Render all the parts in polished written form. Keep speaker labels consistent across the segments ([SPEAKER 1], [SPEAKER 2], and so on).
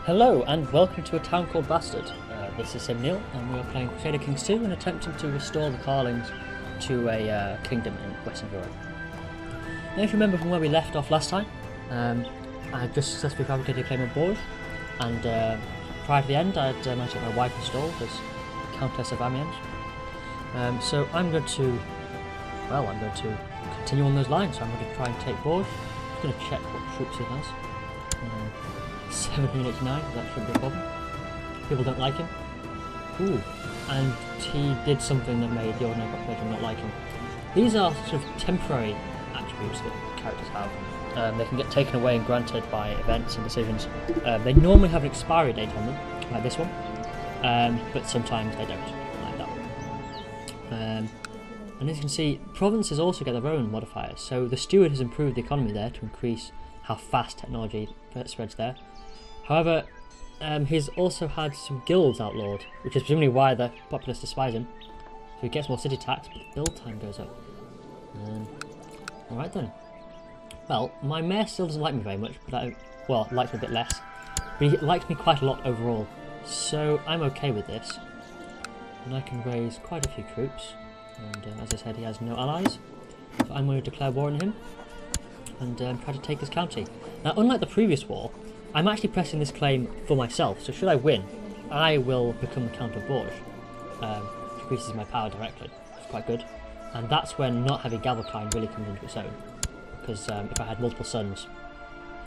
[SPEAKER 1] Hello and welcome to a town called Bastard. This is Neill and we are playing Crusader Kings II and attempting to restore the Karlings to a kingdom in Western Europe. Now if you remember from where we left off last time, I just successfully fabricated a claim on Bourges, and prior to the end I had managed to get my wife installed as Countess of Amiens. So I'm going to continue on those lines. So I'm going to try and take Bourges. I'm going to check what troops he has. 789, that shouldn't be a problem. People don't like him. Ooh, and he did something that made the ordinary population not like him. These are sort of temporary attributes that characters have. They can get taken away and granted by events and decisions. They normally have an expiry date on them, like this one, but sometimes they don't, like that one. And as you can see, provinces also get their own modifiers. So the steward has improved the economy there to increase how fast technology spreads there. However, he's also had some guilds outlawed, which is presumably why the populace despise him. So he gets more city tax, but the build time goes up. Alright then. Well, my mayor still doesn't like me very much, but likes me a bit less. But he likes me quite a lot overall, so I'm okay with this. And I can raise quite a few troops, and as I said, he has no allies. So I'm going to declare war on him, and try to take his county. Now, unlike the previous war, I'm actually pressing this claim for myself, so should I win, I will become the Count of Bourges, which increases my power directly. It's quite good. And that's when not having Gavelkind really comes into its own, because if I had multiple sons,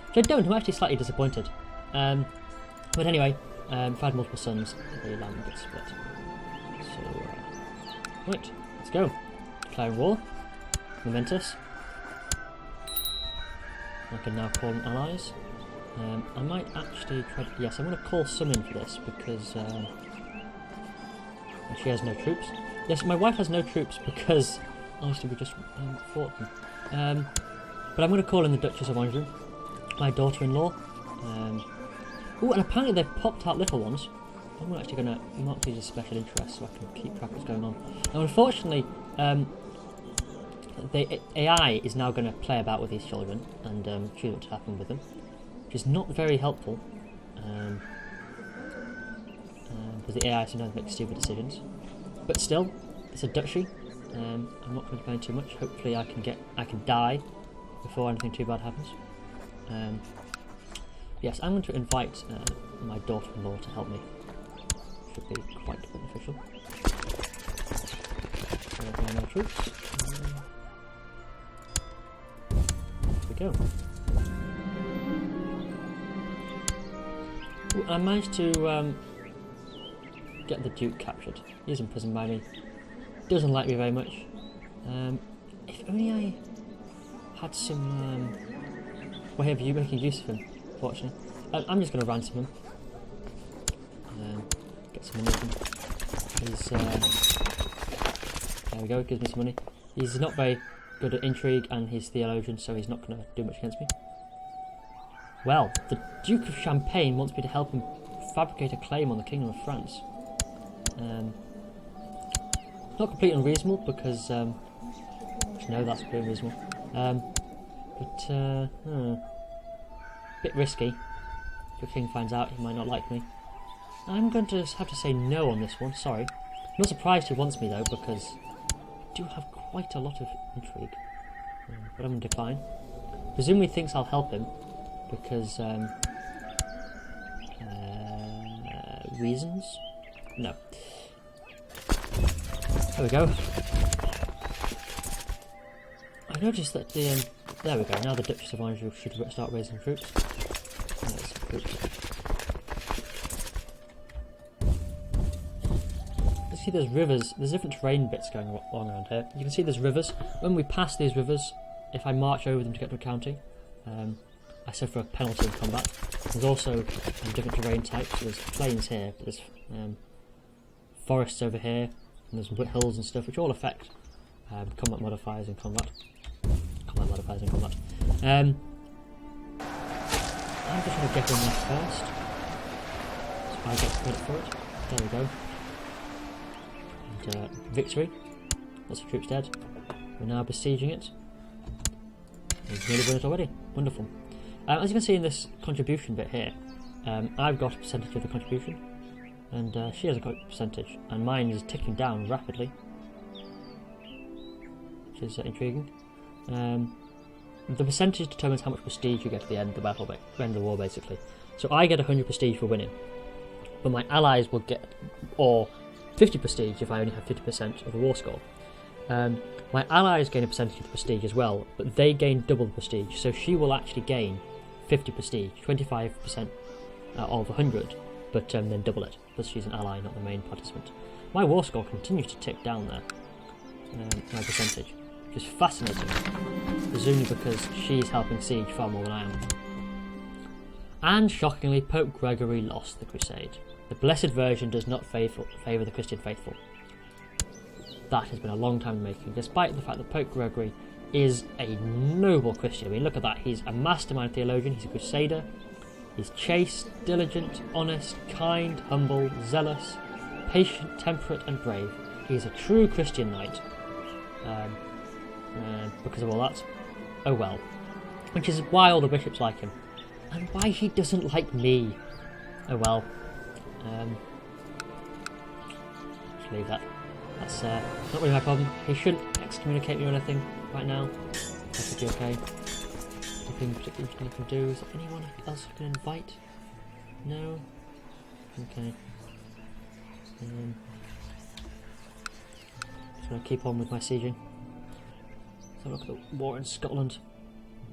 [SPEAKER 1] which I don't, I'm actually slightly disappointed. But anyway, if I had multiple sons, the land would get split. So, right, let's go. Declaring war. Momentous. I can now call in allies. I might actually try to... Yes, I'm going to call some in for this because she has no troops. Yes, my wife has no troops because honestly we just fought them. But I'm going to call in the Duchess of Anjou, my daughter-in-law. Oh, and apparently they've popped out little ones. I'm actually going to mark these as special interest so I can keep track of what's going on. Now, unfortunately, the AI is now going to play about with these children and choose what to happen with them, which is not very helpful, because the AI sometimes makes stupid decisions. But still, it's a duchy. I'm not complaining too much. Hopefully, I can die before anything too bad happens. Yes, I'm going to invite my daughter-in-law to help me. Should be quite beneficial. My troops. Go. Ooh, I managed to get the Duke captured. He's imprisoned by me. Doesn't like me very much. If only I had some way of you making use of him, fortunately. I'm just going to ransom him. Get some money from him. He's, there we go, gives me some money. He's not very good at intrigue, and he's theologian, so he's not going to do much against me. Well, the Duke of Champagne wants me to help him fabricate a claim on the Kingdom of France. Not completely unreasonable, because no, that's pretty unreasonable. But bit risky. If the king finds out, he might not like me. I'm going to have to say no on this one. Sorry. I'm not surprised he wants me though, because I do have quite a lot of intrigue, but I'm going to decline. Presumably thinks I'll help him because reasons? No. There we go. I noticed that the there we go. Now the Duchess of Anjou should start raising troops. See, there's rivers, there's different terrain bits going on around here. You can see there's rivers. When we pass these rivers, if I march over them to get to a county, I suffer a penalty in combat. There's also different terrain types. So there's plains here, but there's forests over here, and there's hills and stuff, which all affect combat modifiers in combat. I'm just going to get in there first, so I get credit for it. There we go. Victory. Lots of troops dead. We're now besieging it. We've nearly won it already. Wonderful. As you can see in this contribution bit here, I've got a percentage of the contribution, and she has a percentage, and mine is ticking down rapidly, which is intriguing. The percentage determines how much prestige you get at the end of the battle, end of the war, basically. So I get 100 prestige for winning, but my allies will get, or 50 prestige if I only have 50% of the war score. My allies gain a percentage of the prestige as well, but they gain double the prestige, so she will actually gain 50 prestige, 25% of 100, but then double it, because she's an ally, not the main participant. My war score continues to tick down there, my percentage, which is fascinating, presumably because she's helping siege far more than I am. And shockingly, Pope Gregory lost the crusade. The Blessed Virgin does not favour the Christian faithful. That has been a long time in making, despite the fact that Pope Gregory is a noble Christian. I mean, look at that. He's a mastermind theologian, he's a crusader, he's chaste, diligent, honest, kind, humble, zealous, patient, temperate and brave. He is a true Christian knight. Because of all that. Oh well. Which is why all the bishops like him. And why he doesn't like me. Oh well. Just leave that. That's not really my problem. He shouldn't excommunicate me or anything right now. That should be okay. Nothing particularly interesting I can do. Is there anyone else I can invite? No? Okay. Just going to keep on with my sieging. So look at the war in Scotland.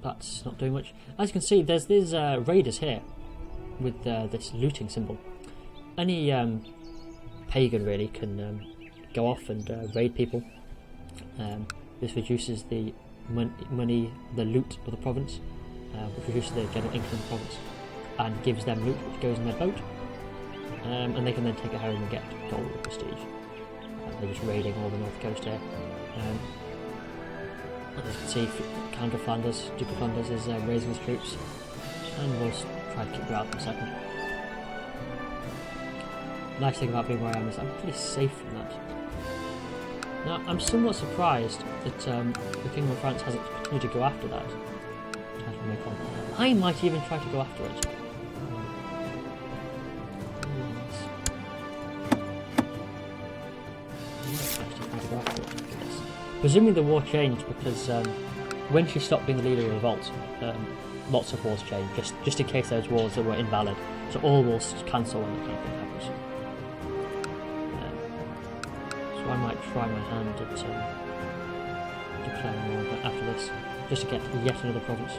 [SPEAKER 1] That's not doing much. As you can see, there's these raiders here with this looting symbol. Any pagan really can go off and raid people. This reduces the money, the loot of the province, which reduces the general income of the province, and gives them loot which goes in their boat, and they can then take it home and get gold or prestige. They're just raiding all the north coast here. As you can see, Count of Flanders, Duke of Flanders is raising his troops, and we'll try to kick her out in a second. The nice thing about being where I am is I'm pretty safe from that. Now, I'm somewhat surprised that the Kingdom of France hasn't continued to go after that. I might even try to go after it. Presumably the war changed because when she stopped being the leader of the revolt, lots of wars changed, just in case those wars that were invalid. So all wars cancel when that kind of thing happens. So I might try my hand at declaring war after this, just to get yet another province.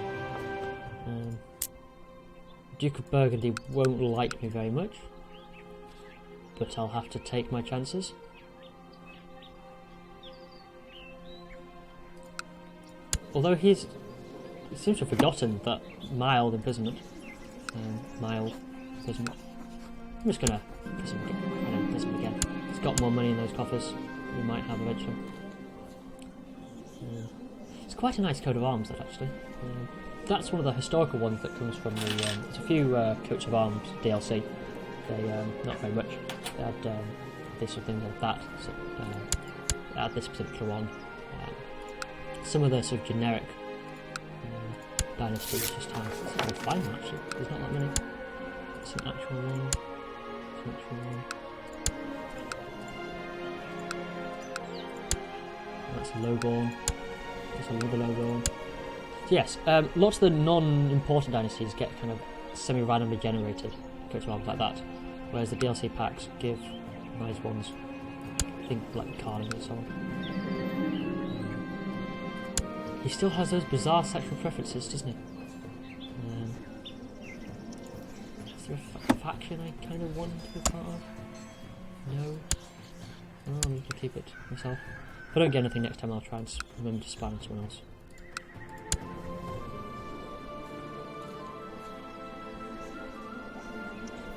[SPEAKER 1] Duke of Burgundy won't like me very much, but I'll have to take my chances. Although he seems to have forgotten that mild imprisonment. I'm just gonna imprison him again. He's got more money in those coffers. We might have eventually. It's quite a nice coat of arms, that actually. That's one of the historical ones that comes from the. There's a few coats of arms DLC. They not very much. They had this sort of thing like that. So, they had this particular one. Some of the sort of generic Dynasty is just time to find them actually. There's not that many. It's an actual one. It's an actual one. That's a lowborn. That's another lowborn. So yes, lots of the non-important dynasties get kind of semi-randomly generated coats of arms like that, whereas the DLC packs give nice ones. I think like Karling and so on. He still has those bizarre sexual preferences, doesn't he? Is there a faction I kind of want to be part of? No? Oh, I'm going to keep it myself. If I don't get anything next time, I'll try and remember to spam someone else.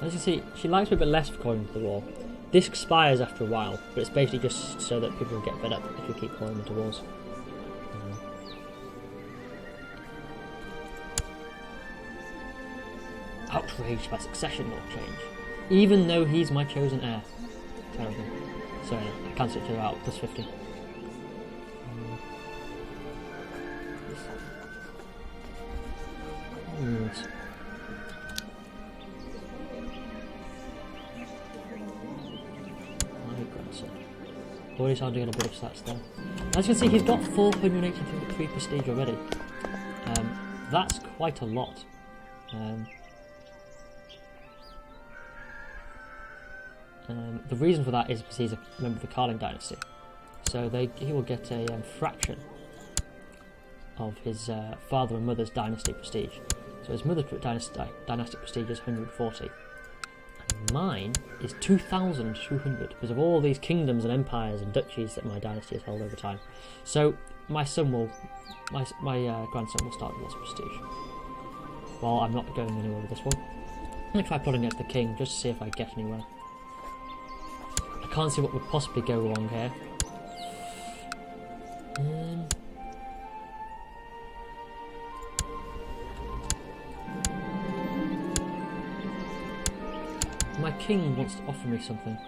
[SPEAKER 1] As you see, she likes me a bit less for calling into the war. This expires after a while, but it's basically just so that people get fed up if you keep calling into wars. Outraged by succession law change, even though he's my chosen heir. Terrible. So I cancel each other out, plus 50. Already starting to get a bit of stats there. As you can see, he's got 483 prestige already. That's quite a lot. The reason for that is because he's a member of the Karling Dynasty. So he will get a fraction of his father and mother's dynasty prestige. So his mother's dynastic prestige is 140. And mine is 2,200 because of all these kingdoms and empires and duchies that my dynasty has held over time. So my grandson will start with lots of prestige. Well, I'm not going anywhere with this one. I'm going to try plotting at the king just to see if I get anywhere. I can't see what would possibly go wrong here. My king wants to offer me something.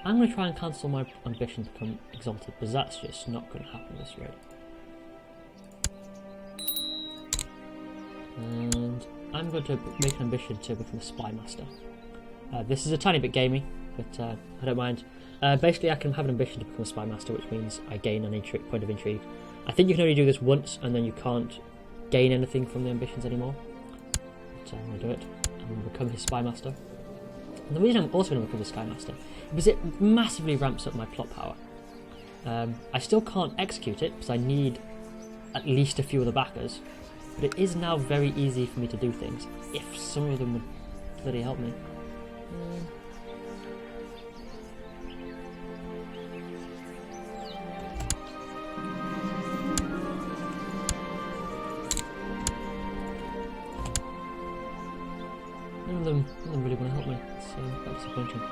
[SPEAKER 1] I'm going to try and cancel my ambition to become exalted, because that's just not going to happen this rate. And I'm going to make an ambition to become a spy master. This is a tiny bit gamey, but I don't mind. Basically, I can have an ambition to become a spy master, which means I gain an point of intrigue. I think you can only do this once, and then you can't gain anything from the ambitions anymore. So I'm going to do it. I'm going to become his spy master. And the reason I'm also going to become the Sky Master is because it massively ramps up my plot power. I still can't execute it because I need at least a few of the backers, but it is now very easy for me to do things if some of them would bloody help me. None of them really want to help me. So that's disappointing. I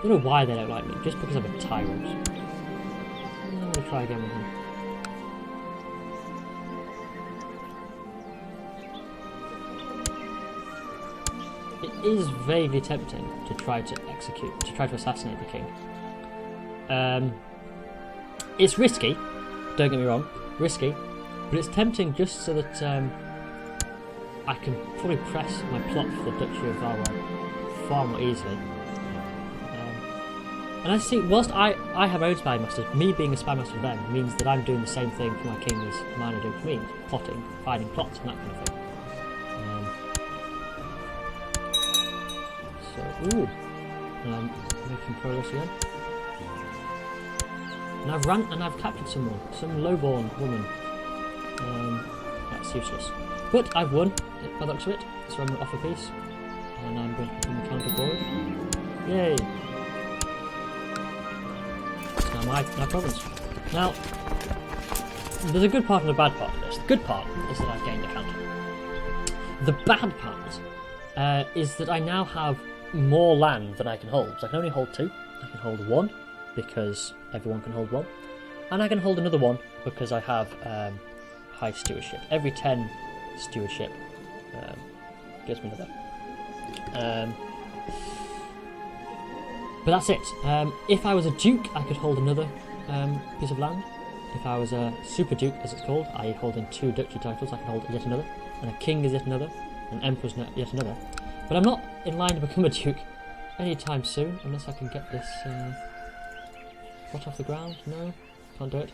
[SPEAKER 1] don't know why they don't like me, just because I'm a tyrant. I'm going to try again with him. It is vaguely tempting to try to assassinate the king. It's risky, don't get me wrong, risky, but it's tempting just so that I can probably press my plot for the Duchy of Valois far more easily. And I see, whilst I have my own spy masters, me being a spy master for them means that I'm doing the same thing for my king as mine are doing for me, plotting, finding plots and that kind of thing. Making progress again. And I've captured someone, some low-born woman. That's useless. But I've won, by the looks of it, so I'm going to offer peace. And I'm going to become the Count of Glory. Yay! It's now my province. Now, there's a good part and a bad part of this. The good part is that I've gained a counter. The bad part is that I now have more land than I can hold. So I can only hold 2. I can hold 1 because everyone can hold 1, and I can hold another 1 because I have high stewardship. Every 10 stewardship gives me another. But that's it. If I was a duke, I could hold another piece of land. If I was a super duke, as it's called, i.e. holding 2 duchy titles, I can hold yet another, and a king is yet another, an emperor's yet another. But I'm not in line to become a duke anytime soon, unless I can get this plot off the ground. No, can't do it.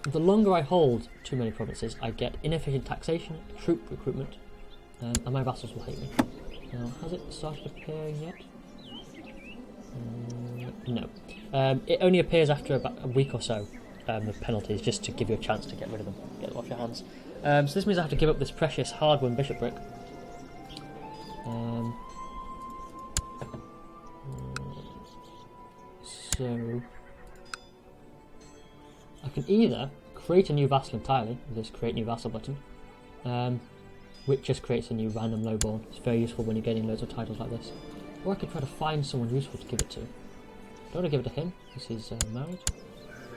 [SPEAKER 1] The longer I hold too many provinces, I get inefficient taxation, troop recruitment, and my vassals will hate me. Now, has it started appearing yet? No. It only appears after about a week or so, the penalties, just to give you a chance to get rid of them, get them off your hands. So this means I have to give up this precious hard-won bishopric. So I can either create a new vassal entirely with this create new vassal button, which just creates a new random lowborn. It's very useful when you're getting loads of titles like this. Or I could try to find someone useful to give it to. Don't want to give it to him because he's married.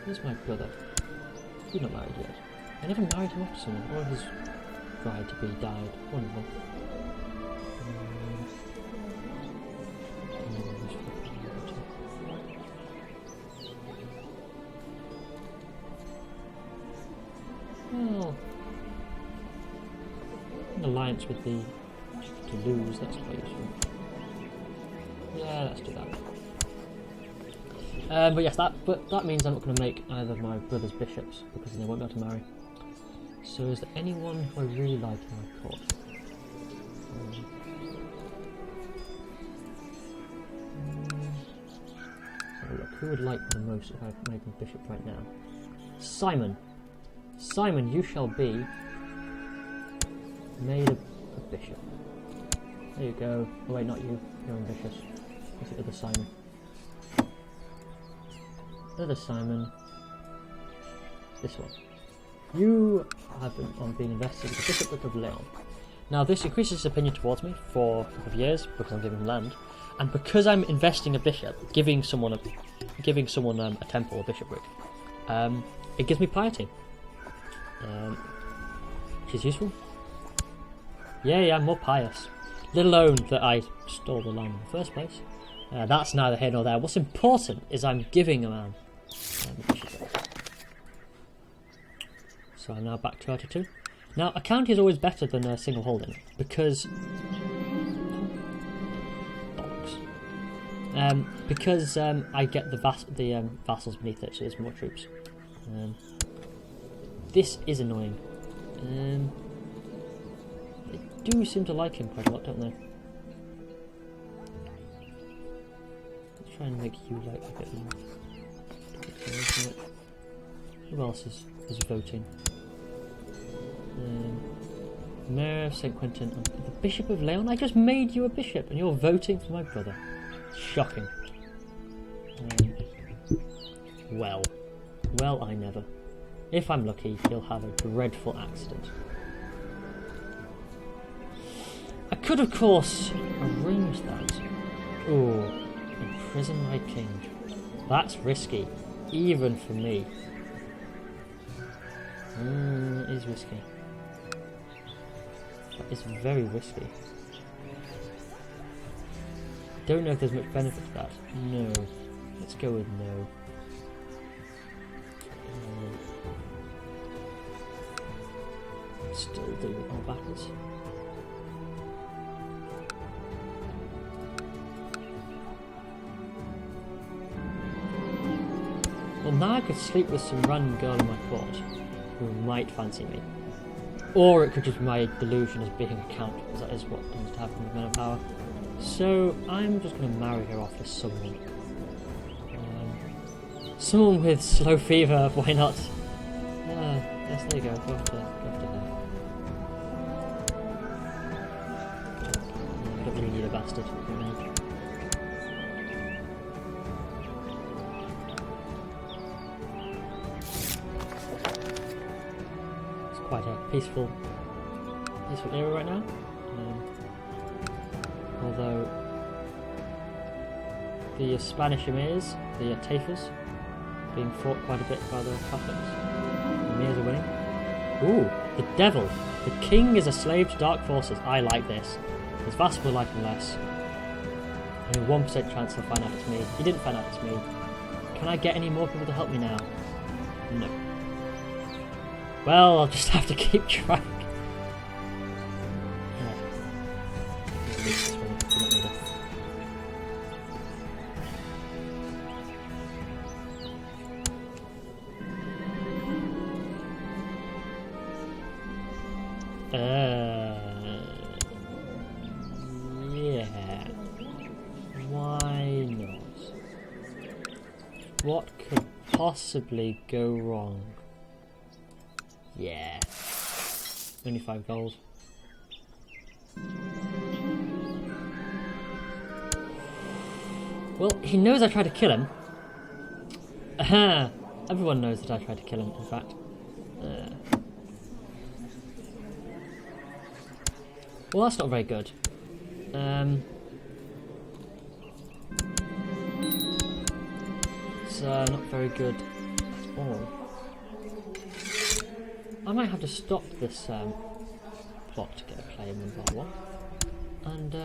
[SPEAKER 1] Here's my brother. He's not married yet. I never married him off to someone, or his bride to be died. One of them. Well, an alliance with the to lose, that's quite useful. Yeah, let's do that. But yes, that means I'm not going to make either of my brother's bishops because then they won't be able to marry. So is there anyone who I really like in my court? Let's have a look. Who would like the most if I made him bishop right now? Simon. Simon, you shall be made a bishop. There you go. Oh wait, not you. You're ambitious. What's the other Simon? Other Simon. This one. You have been invested with the Bishopric of Leon. Now this increases his opinion towards me for a couple of years because I'm giving him land, and because I'm investing a bishop, giving someone a temple, a bishopric, it gives me piety, which is useful. Yeah, I'm more pious. Let alone that I stole the land in the first place. That's neither here nor there. What's important is I'm giving a man a bishopric. So I'm now back to R2. Now a county is always better than a single holding because I get the vassals beneath it, so there's more troops. This is annoying. They do seem to like him quite a lot, don't they? Let's try and make you like a bit more. Who else is voting? Mayor of St. Quentin and the Bishop of Leon. I just made you a bishop and you're voting for my brother. Shocking. Well, I never. If I'm lucky, he'll have a dreadful accident. I could, of course, arrange that. Ooh, imprison my king. That's risky, even for me. It is risky. That is very risky. Don't know if there's much benefit to that. No. Let's go with no. Still doing it all backwards. Well, now I could sleep with some random girl in my court who might fancy me. Or it could just be my delusion as being a count, because that is what tends to happen with men of power. So I'm just going to marry her off to someone. Someone with slow fever, why not? Yes, there you go, go after her. I don't really need a bastard. Quite a peaceful era right now. Although the Spanish emirs, the Taifas, being fought quite a bit by the Catholics. The emirs are winning. Ooh, the devil. The king is a slave to dark forces. I like this. His vassals will like him less. Only 1% chance he'll find out it's me. He didn't find out it's me. Can I get any more people to help me now? No. Well, I'll just have to keep track. Yeah. Why not? What could possibly go wrong? Yeah. Only 5 gold. Well, he knows I tried to kill him. Aha! Everyone knows that I tried to kill him, in fact. Well, that's not very good. It's not very good at all. I might have to stop this plot to get a player in Bar 1 and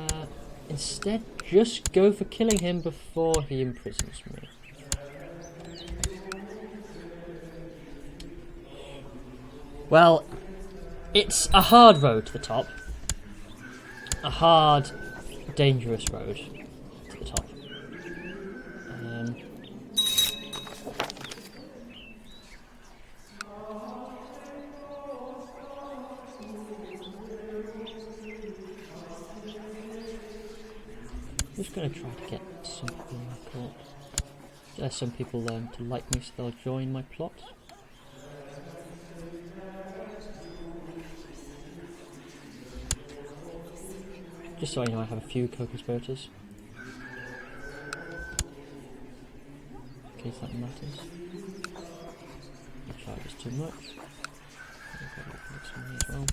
[SPEAKER 1] instead just go for killing him before he imprisons me. Well, it's a hard road to the top. A hard, dangerous road to the top. just going to try to get some people in my court. Some people to like me so they'll join my plot. Just so you know, I have a few co-conspirators. In case that matters. The charge is too much. As well.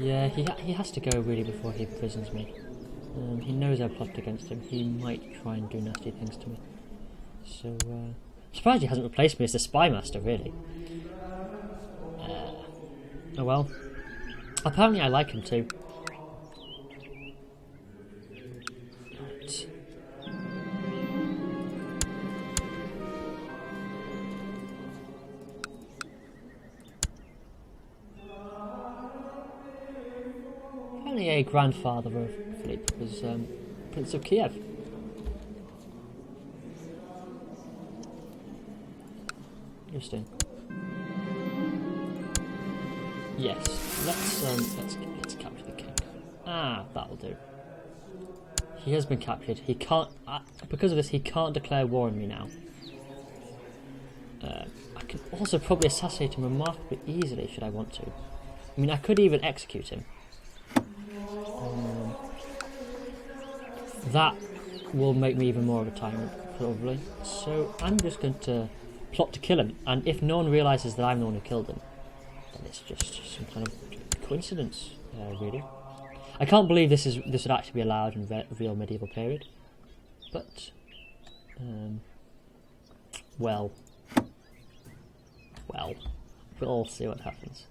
[SPEAKER 1] Yeah, he has to go really before he imprisons me. He knows I plotted against him. He might try and do nasty things to me. So, I'm surprised he hasn't replaced me as the spy master, really. Oh well. Apparently I like him too. Right. Apparently a grandfather of Philippe was Prince of Kiev. Interesting. Yes, let's capture the king. Ah, that'll do. He has been captured. He can't because of this. He can't declare war on me now. I can also probably assassinate him remarkably easily should I want to. I mean, I could even execute him. That will make me even more of a tyrant, probably. So I'm just going to plot to kill him, and if no one realises that I'm the one who killed him, then it's just some kind of coincidence, really. I can't believe this would actually be allowed in real medieval period, but well, we'll see what happens.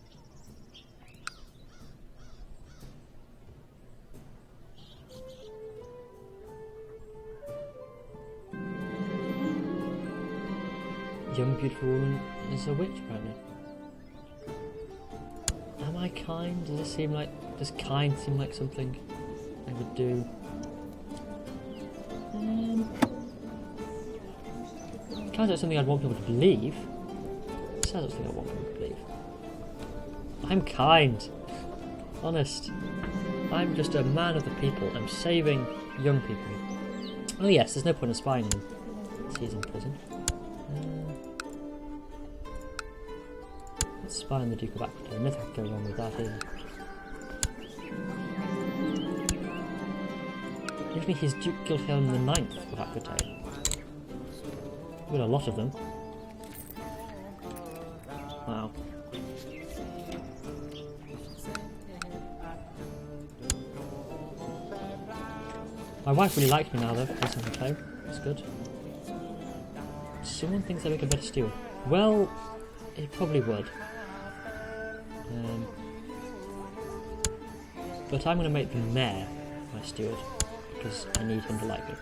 [SPEAKER 1] Young beautiful woman is a witch, apparently. Am I kind? Does kind seem like something I would do? Kind of something I'd want people to believe. It sounds like something I want people to believe. I'm kind. Honest. I'm just a man of the people. I'm saving young people. Oh yes, there's no point in spying him. He's in prison. Let's spy on the Duke of Aquitaine. Nothing could go wrong with that either. Usually he's Duke Guilherme the 9th of Aquitaine. With a lot of them. Wow. My wife really likes me now though, for the time. That's good. Someone thinks I make a better steward. Well, it probably would. But I'm going to make the mayor my steward, because I need him to like me.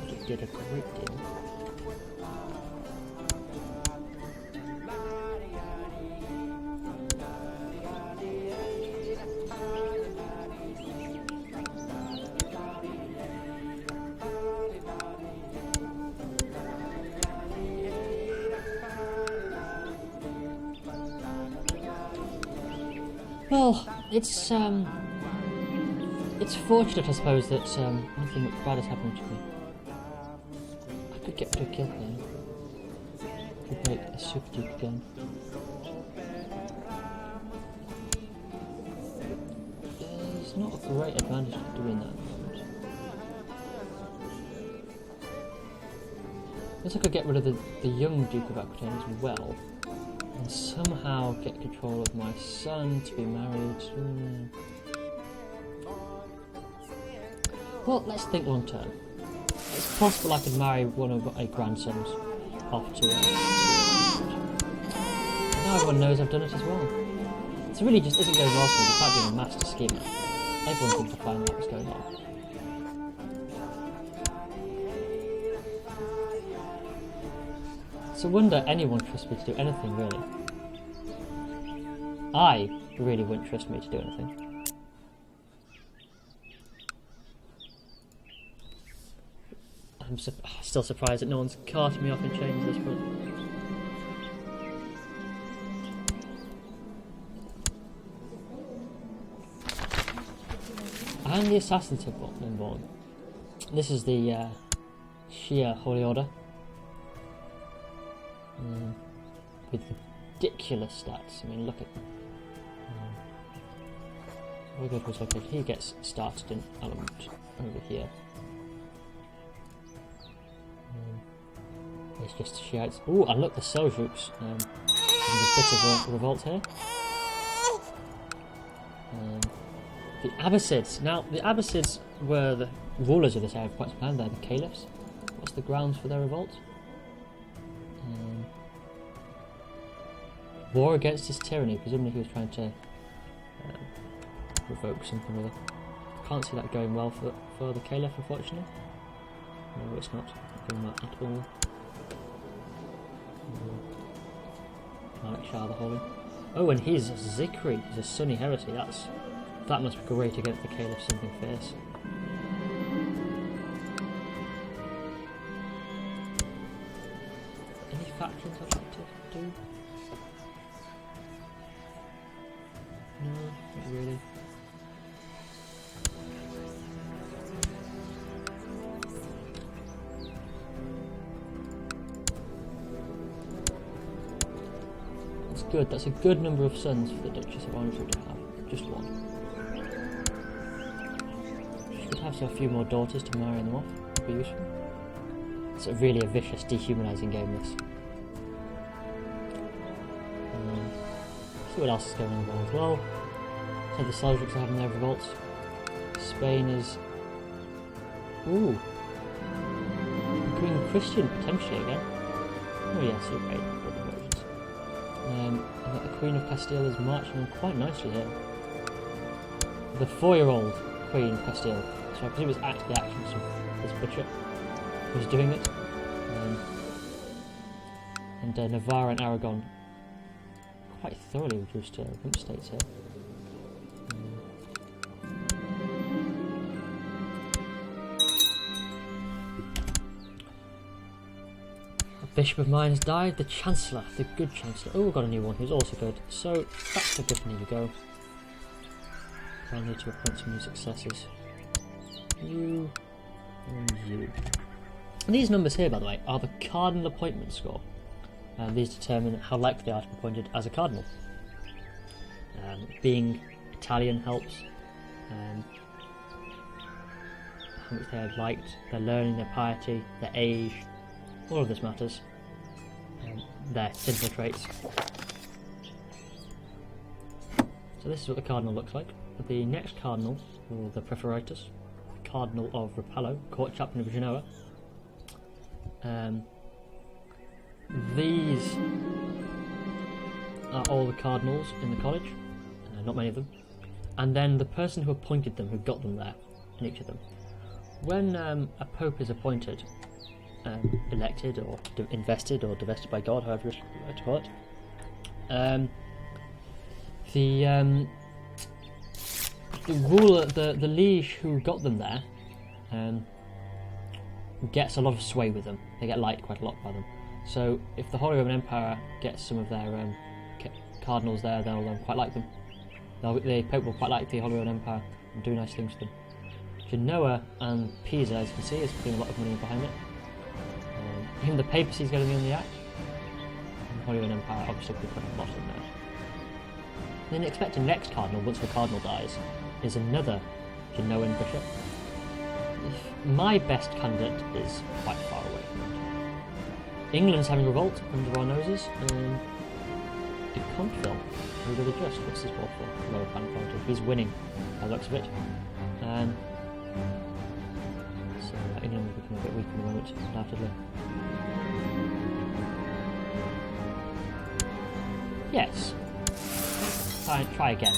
[SPEAKER 1] He did a great deal. Well, it's fortunate, I suppose, that nothing much bad has happened to me. I could get rid of Guilherme. Could make a super duke again. There's not a great advantage to doing that at the moment. I guess I could get rid of the young Duke of Aquitaine as well. And somehow get control of my son to be married. Well, let's think long term. It's possible I could marry one of my grandsons off to now everyone knows I've done it as well. It really just isn't going well for me without being a master schemer. Everyone seems to find out what's going on. It's a wonder anyone trusts me to do anything, really. I really wouldn't trust me to do anything. I'm still surprised that no one's carting me off in chains at this point. And the assassins have been born. This is the Shia Holy Order. With ridiculous stats. I mean, look at them. We'll go to his location. He gets started in element over here. It's just Shiites. Ooh, and look, the Seljuks. Having a bit of a revolt here. The Abbasids. Now, the Abbasids were the rulers of this area for quite some time. They're the caliphs. What's the grounds for their revolt? War against his tyranny. Presumably he was trying to revoke something with it. Can't see that going well for the caliph, unfortunately. No, it's not going well at all. Malik Shah the Holy. Oh, and he's a Zikri. He's a Sunni heresy. That must be great against the caliph, something fierce. Any factions I'd like to do? No, not really. That's good. That's a good number of sons for the Duchess of Orangewood to have. Just one. She could have a few more daughters to marry them off. Would be useful. It's really a vicious, dehumanising game, this. See what else is going on in the world as well. So the Seljuks are having their revolts. Spain is... Ooh. Green Christian, potentially, again. Oh yes, you're right. And the Queen of Castile is marching on quite nicely here. The 4-year-old Queen of Castile. So I presume it's the actions of this butcher who's doing it. And Navarre and Aragon quite thoroughly reduced to rump states here. A bishop of mine has died, the Chancellor, the good Chancellor. Oh, we've got a new one who's also good. So that's a good one. Here we go. I need to appoint some new successors. You and you. And these numbers here, by the way, are the cardinal appointment score. These determine how likely they are to be appointed as a cardinal. Being Italian helps. How much they're liked, their learning, their piety, their age, all of this matters. Their sinful traits. So this is what the cardinal looks like. The next cardinal, or the Preferitus, Cardinal of Rapallo, Court Chaplain of Genoa. These are all the cardinals in the college, not many of them, and then the person who appointed them, who got them there, in each of them. When a pope is appointed, elected or invested or divested by God, however you like to call it, the ruler, the liege who got them there, gets a lot of sway with them. They get liked quite a lot by them. So if the Holy Roman Empire gets some of their cardinals there, they'll quite like them. The Pope will quite like the Holy Roman Empire and do nice things to them. Genoa and Pisa, as you can see, is putting a lot of money behind it. Even the papacy is getting in the act. And the Holy Roman Empire obviously will put a lot in there. Then expect the next cardinal, once the cardinal dies, is another Genoan bishop. My best candidate is quite far away. England's having a revolt under our noses. De Contville, who really just, what's his war for? Lower planet politics. He's winning, by the looks of it. So England will become a bit weak in the moment, undoubtedly. Yes. Try again.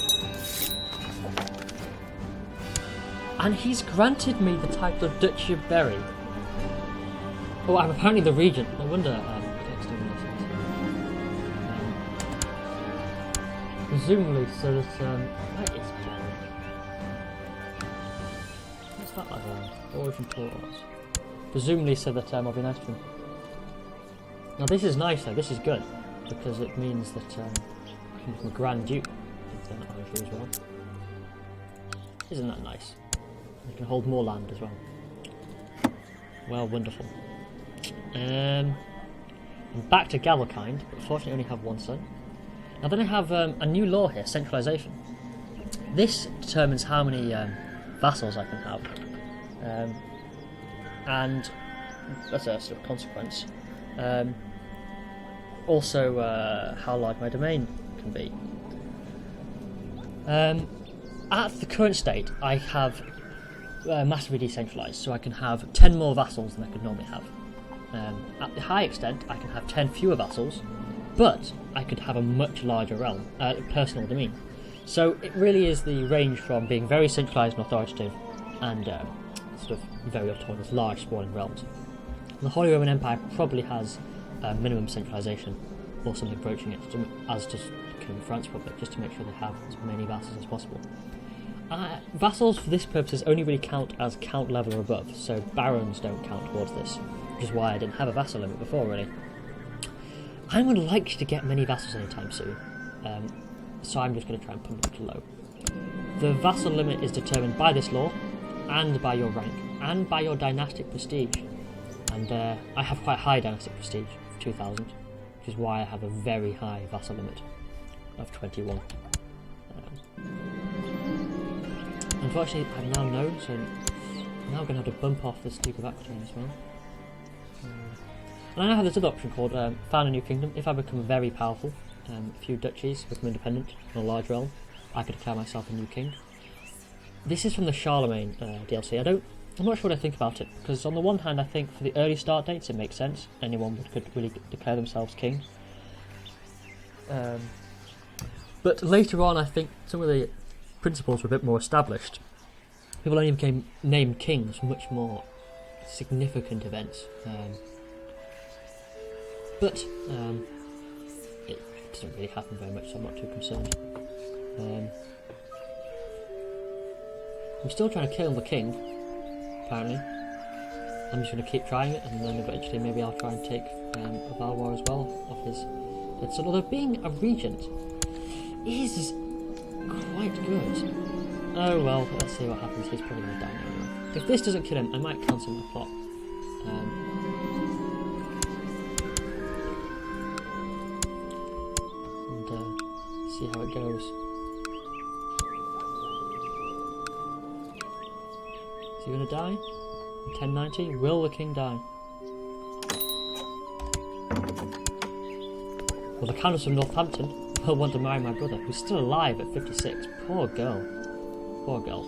[SPEAKER 1] And he's granted me the title of Duchy of Berry. Oh, I'm apparently the regent. No wonder presumably so that where is Berry? What's that like? Origin clause. Presumably so that I'll be nice to him. Now this is nice though. This is good because it means that I'm the Grand Duke as well. Isn't that nice? You can hold more land as well. Well, wonderful. I'm back to Gallokind, but fortunately I only have one son. Now then I have a new law here, centralisation. This determines how many vassals I can have. And that's a sort of consequence. Also, how large my domain can be. At the current state, I have massively decentralised, so I can have 10 more vassals than I could normally have. At the high extent, I can have 10 fewer vassals, but I could have a much larger realm, personal domain. So it really is the range from being very centralised and authoritative and sort of very autonomous, large sprawling realms. The Holy Roman Empire probably has minimum centralisation, or something approaching it, as does the Kingdom of France probably, just to make sure they have as many vassals as possible. Vassals for this purpose only really count as count level or above, so barons don't count towards this, which is why I didn't have a vassal limit before really. I'm unlikely to get many vassals anytime soon, so I'm just going to try and put them low. The vassal limit is determined by this law, and by your rank, and by your dynastic prestige. And I have quite high dynastic prestige, 2000, which is why I have a very high vassal limit of 21. Unfortunately, I now know, so I'm now going to have to bump off this Duke of Aquitaine as well. And I now have this other option called Found a New Kingdom. If I become very powerful, a few duchies, become independent in a large realm, I could declare myself a new king. This is from the Charlemagne DLC. I'm not sure what I think about it, because on the one hand I think for the early start dates it makes sense. Anyone could really declare themselves king. But later on I think some of the principles were a bit more established. People only became named kings for much more significant events. But it doesn't really happen very much, so I'm not too concerned. I'm still trying to kill the king, apparently. I'm just going to keep trying it, and then eventually maybe I'll try and take Valwar as well off his dead son. Although being a regent is quite good. Oh well, let's see what happens. He's probably going to die now anyway. If this doesn't kill him, I might cancel my plot. And see how it goes. Is he going to die? 1090? Will the king die? Well, the Countess of Northampton will want to marry my brother, who's still alive at 56. Poor girl. Poor girl.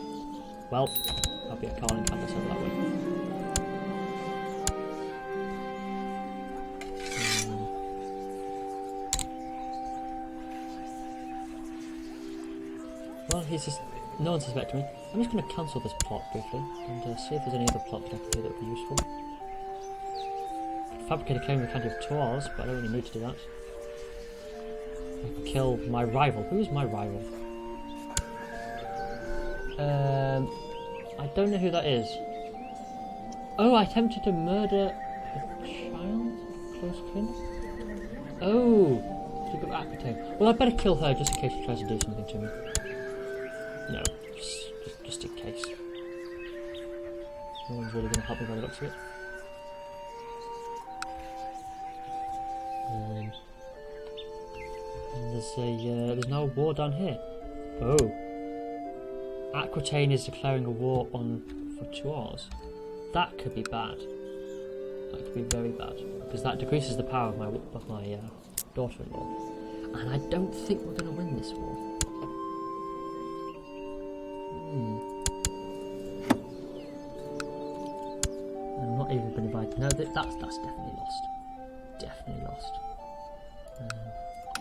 [SPEAKER 1] Well, I'll be a Karling Countess over that way. Well, he's just... No one's suspecting me. I'm just going to cancel this plot briefly and see if there's any other plots that I can do that would be useful. I could fabricate a claim in the county of Tours, but I don't really need to do that. I can kill my rival. Who is my rival? I don't know who that is. Oh, I attempted to murder a child? Close kin? Oh! Duke of Aquitaine. Well, I better kill her just in case she tries to do something to me. No, just in case. No one's really going to help me by the looks of it. And there's now a war down here. Oh. Aquitaine is declaring a war for Tours. That could be bad. That could be very bad, because that decreases the power of my daughter-in-law. And I don't think we're going to win this war. I'm not even been invited. No, that's definitely lost. Definitely lost.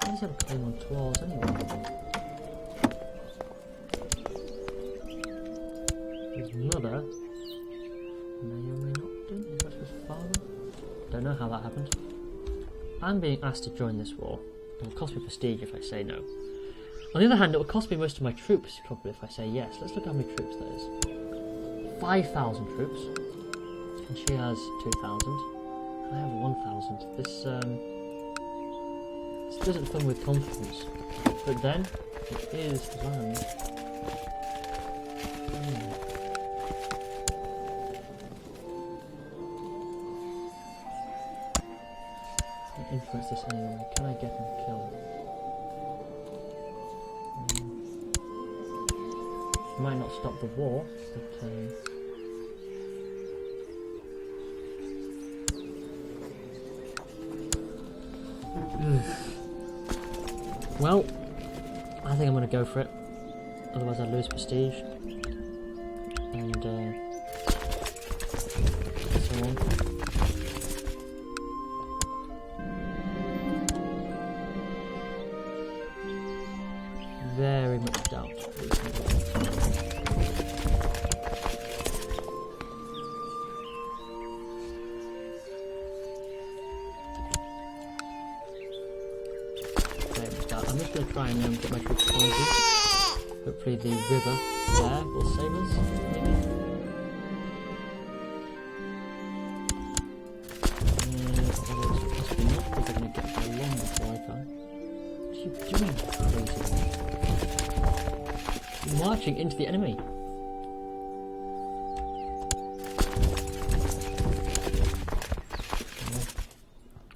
[SPEAKER 1] Why does he have a claim on Tours anyway? His mother may or may not do. That's his father. Don't know how that happened. I'm being asked to join this war. It will cost me prestige if I say no. On the other hand, it will cost me most of my troops probably if I say yes. Let's look at how many troops there is. 5,000 troops. And she has 2,000. I have 1,000. This doesn't fill me with confidence. But then, it is land. influence this anyway. Can I get him killed? Might not stop the war, but well, I think I'm going to go for it. Otherwise, I'd lose prestige, and so on. Very much doubt. I'm just going to try and get my troops pointed. Hopefully the river there will save us, maybe. Although it's possibly not, because they're going to get there long before I can. What are you doing, crazy one? You're marching into the enemy.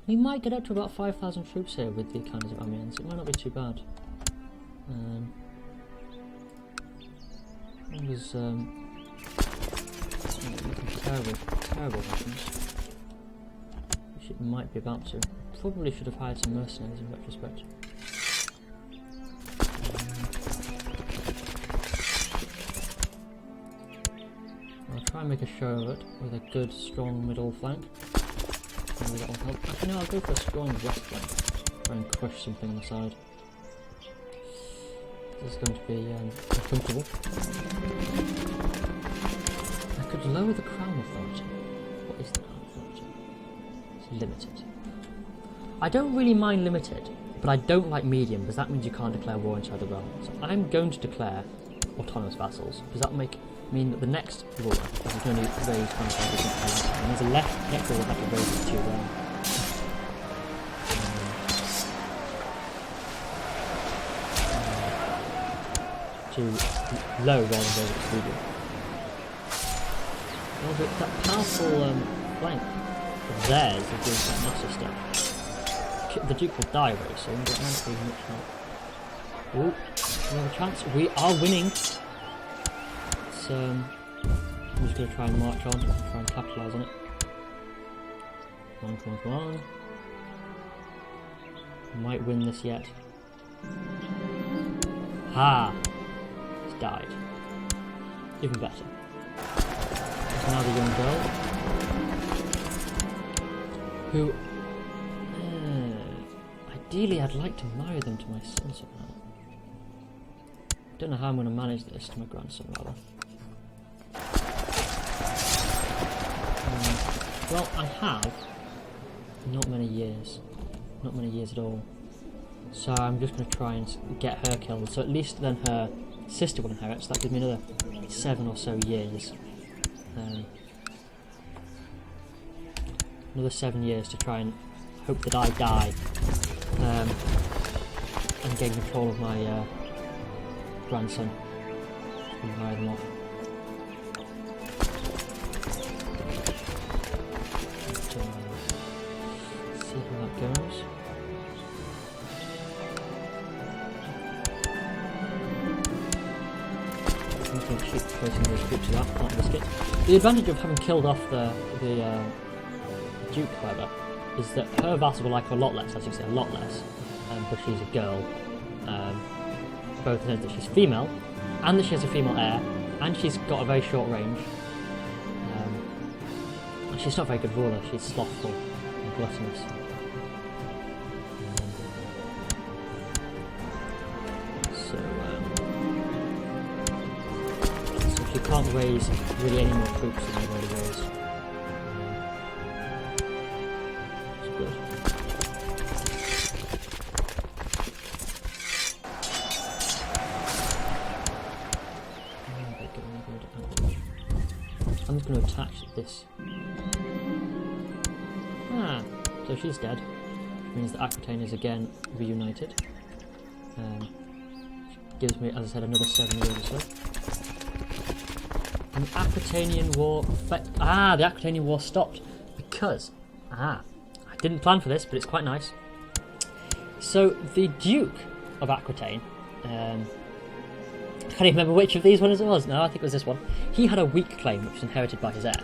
[SPEAKER 1] We might get up to about 5,000 troops here with the economies of Amiens. It might not be too bad. It was terrible happens. Which it might be about to. Probably should have hired some mercenaries in retrospect. I'll try and make a show of it with a good, strong middle flank. Maybe that will help. Actually, no, I'll go for a strong west flank. Try and crush something on the side. This is going to be uncomfortable. I could lower the Crown Authority. What is the Crown Authority? It's limited. I don't really mind limited, but I don't like medium because that means you can't declare war inside the realm. So I'm going to declare autonomous vassals because that will mean that the next ruler is going to raise contact and there's a next ruler that have to raise it to low rather than raise it to medium. Well, that powerful flank of theirs is doing some massive stuff. The Duke will die very soon, but not really much help. Ooh, we have a chance. We are winning. I'm just going to try and march on and try and capitalise on it. Come on, come on, come on. Might win this yet. Ha! It's died. Even better. There's now the young girl. Who... ideally I'd like to marry them to my son somehow. Don't know how I'm going to manage this, to my grandson rather. Well, I have not many years at all. So I'm just going to try and get her killed. So at least then her sister will inherit. So that gives me another 7 or so years. Another 7 years to try and hope that I die and gain control of my grandson. And marry them off. See how that goes. I'm going to keep placing those troops up, not risk it. The advantage of having killed off the Duke, however, is that her vassal will like her a lot less, as you say, a lot less, but she's a girl. Both in the sense that she's female, and that she has a female heir, and she's got a very short range. And she's not a very good ruler, she's slothful and gluttonous. So she can't raise really any more troops than they've already raised. It's good. I'm just going to attach this. So she's dead, which means that Aquitaine is again reunited. Gives me, as I said, another 7 years or so. And the Aquitanian War... the Aquitanian War stopped because... I Didn't plan for this, but it's quite nice. So the Duke of Aquitaine, I can't even remember which of these ones it was. No, I think it was this one. He had a weak claim, which was inherited by his heir.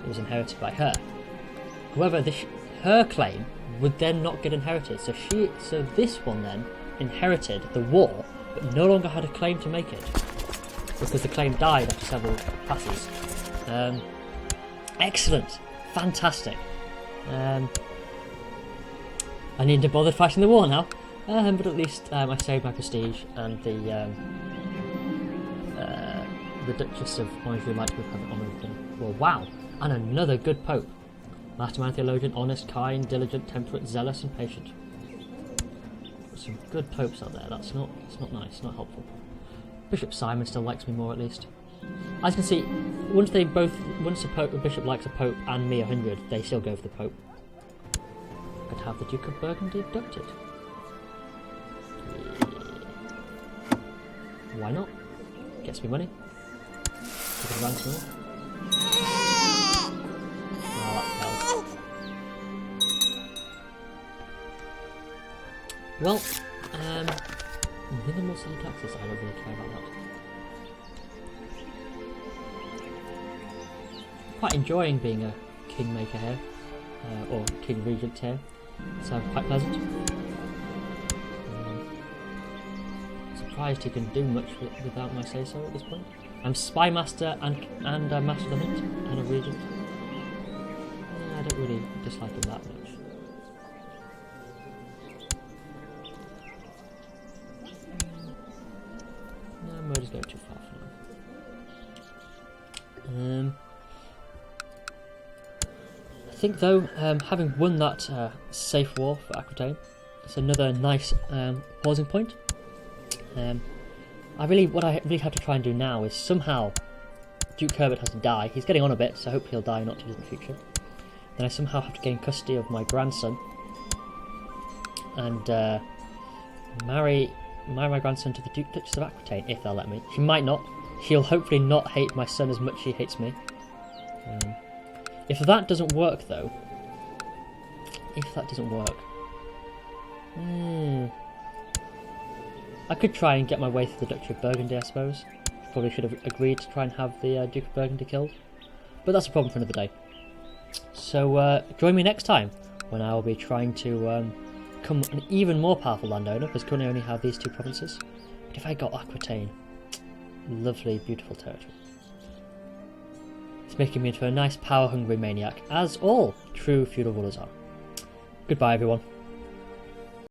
[SPEAKER 1] It was inherited by her. However, her claim would then not get inherited. So this one then inherited the war, but no longer had a claim to make it because the claim died after several passes. Excellent, fantastic. I needn't have bothered fighting the war now, but at least I saved my prestige, and the Duchess of Anjou might have had an honour of them. Well, wow, and another good pope. Mastermind theologian, honest, kind, diligent, temperate, zealous, and patient. Some good popes out there. It's not nice, not helpful. Bishop Simon still likes me more, at least. As you can see, once a bishop likes a pope and me 100, they still go for the pope. Could have the Duke of Burgundy abducted. Why not? Gets me money. Take a ransom. Oh, that fell. Well, minimal city taxes. I don't really care about that. Quite enjoying being a kingmaker here, or king regent here. Sounds quite pleasant. Surprised he can do much without my say so at this point. I'm spy master and master of the mint and a regent. I don't really dislike him that much. No, murder's going too far for now. I think though, having won that safe war for Aquitaine, it's another nice pausing point. What I really have to try and do now is somehow Duke Herbert has to die. He's getting on a bit, so I hope he'll die not too distant future. Then I somehow have to gain custody of my grandson and marry my grandson to the Duchess of Aquitaine, if they'll let me. She might not. She'll hopefully not hate my son as much as she hates me. If that doesn't work, though, I could try and get my way through the Duchy of Burgundy, I suppose. Probably should have agreed to try and have the Duke of Burgundy killed, but that's a problem for another day. So join me next time when I will be trying to become an even more powerful landowner, because currently I only have these two provinces. But if I got Aquitaine, lovely, beautiful territory. It's making me into a nice power-hungry maniac, as all true feudal rulers are. Goodbye, everyone.